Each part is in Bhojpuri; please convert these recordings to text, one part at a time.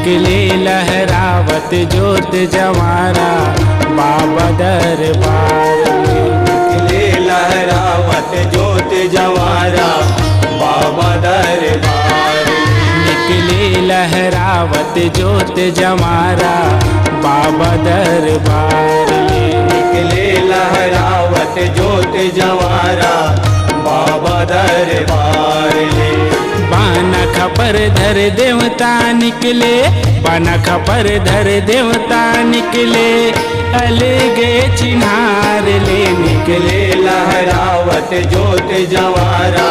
निकले लहरावत जोत जवारा बाबा दरबार में। निकले लहरावत जोत जवारा बाबा दरबार में। निकले लहरावत जोत जवारा बाबा दरबार में। निकले लहरावत जोत जवारा बाबा दरबार में। बाना खपर धर देवता निकले, बाना खपर धर देवता निकले, अलगे चिन्हार ले निकले लहरावत जोत जवारा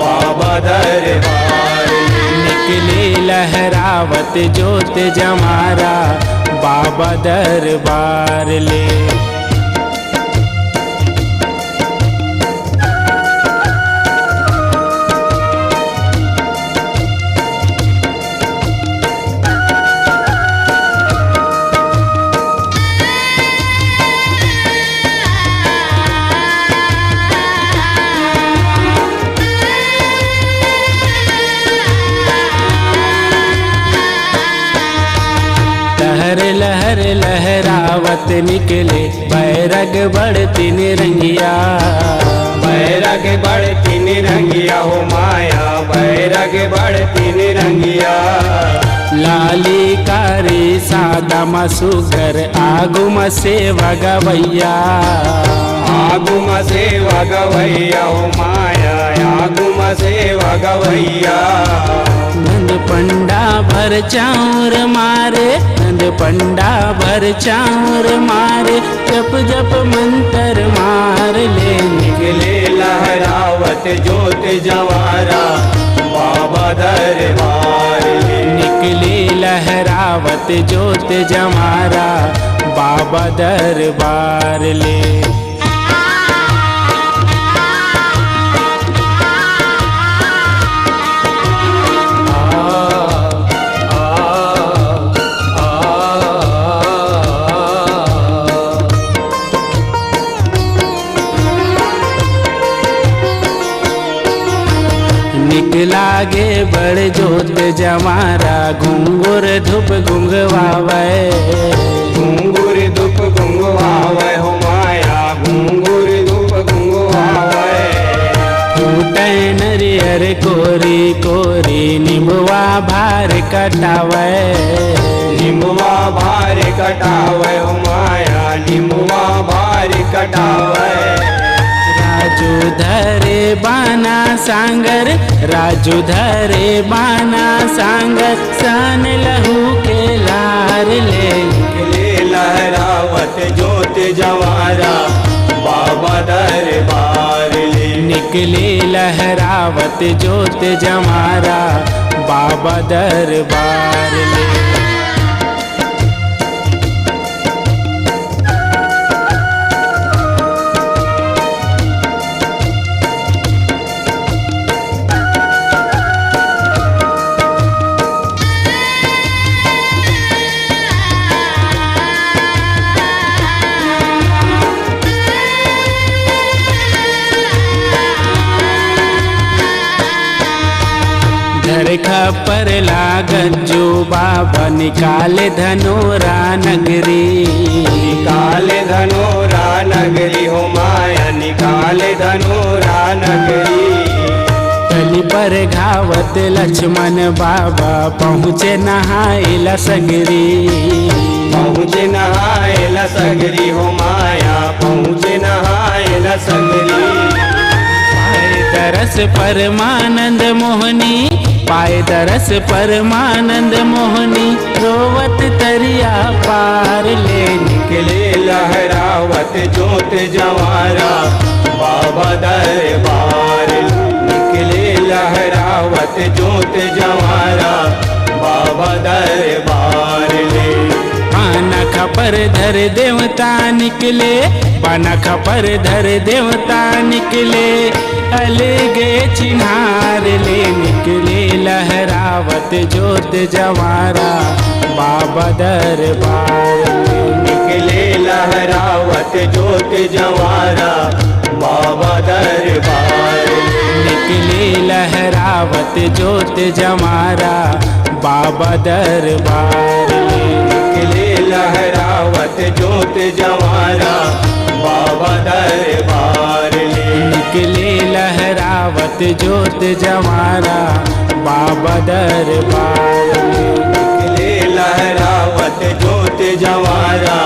बाबा दरबार में। निकले लहरावत जोत जमारा बाबा दरबार ले। लहर लहर लहरावत निकले बैरग बढ़ती निरंगिया। बैरग बढ़ती निरंगिया हो माया, बैरग बढ़ती निरंगिया। लाली कारी सादा मसुगर आगुम से वगवैया। आगुम से वगवैया हो माया, आगुम से वगवैया। नंद पंडा भर चाउर मारे, नंद पंडा भर चाउर मारे, जप जप मंत्र मार ले। निकले लहरावत जोत जवारा बाबा दरबार में। निकले लहरावत जोत जमारा बाबा दरबार ले। निकलागे बड़ जोत जमारा घुंगुर धूप घुंघवावे। घुंगुर धूप घुंघवावे हो माया, घुंगुर धूप घुंघवावे। फूटे नरियर कोरी कोरी निम्बवा भार कटावे। निम्बवा भार कटावे हो माया, निम्बवा भार कटावे। राजू धरे बाना सांगर, राजू धरे बाना सांगर, सन लहू के लार ले। निकले लहरावत जोत जवारा बाबा दरबार ले। निकले लहरावत जोत जमारा बाबा दरबार ले। धर खपर लागत जो बाबा निकाले धनोरा नगरी। निकाले धनोरा नगरी हो माया, निकाले धनोरा नगरी। तली पर घावत लक्ष्मण बाबा पहुँचे नहाइला सगरी। पहुँचे नहाइला सगरी हो माया, पहुँचे नहाइला सगरी। पाए दरस परमानंद मोहनी, पाए दरस परमानंद मोहनी, रोवत तरिया पार ले। निकले लहरावत जोत जवारा बाबा दरबार। निकले लहरावत जोत जवारा बाबा दरबार ले। बाना खपर धर देवता निकले, बाना खपर धर देवता निकले, अलगे चिन्हार ले। निकले लहरावत जोत जवारा बाबा दरबार में। निकले लहरावत जोत जवारा बाबा दरबार। निकले लहरा लहरावत ज्योत जमारा बाबा दरबार ले। निकले लहरावत ज्योत जवारा बाबा दरबार ले। निकले लहरावत ज्योत जमारा बाबा दरबार ले। निकले लहरावत ज्योत जवारा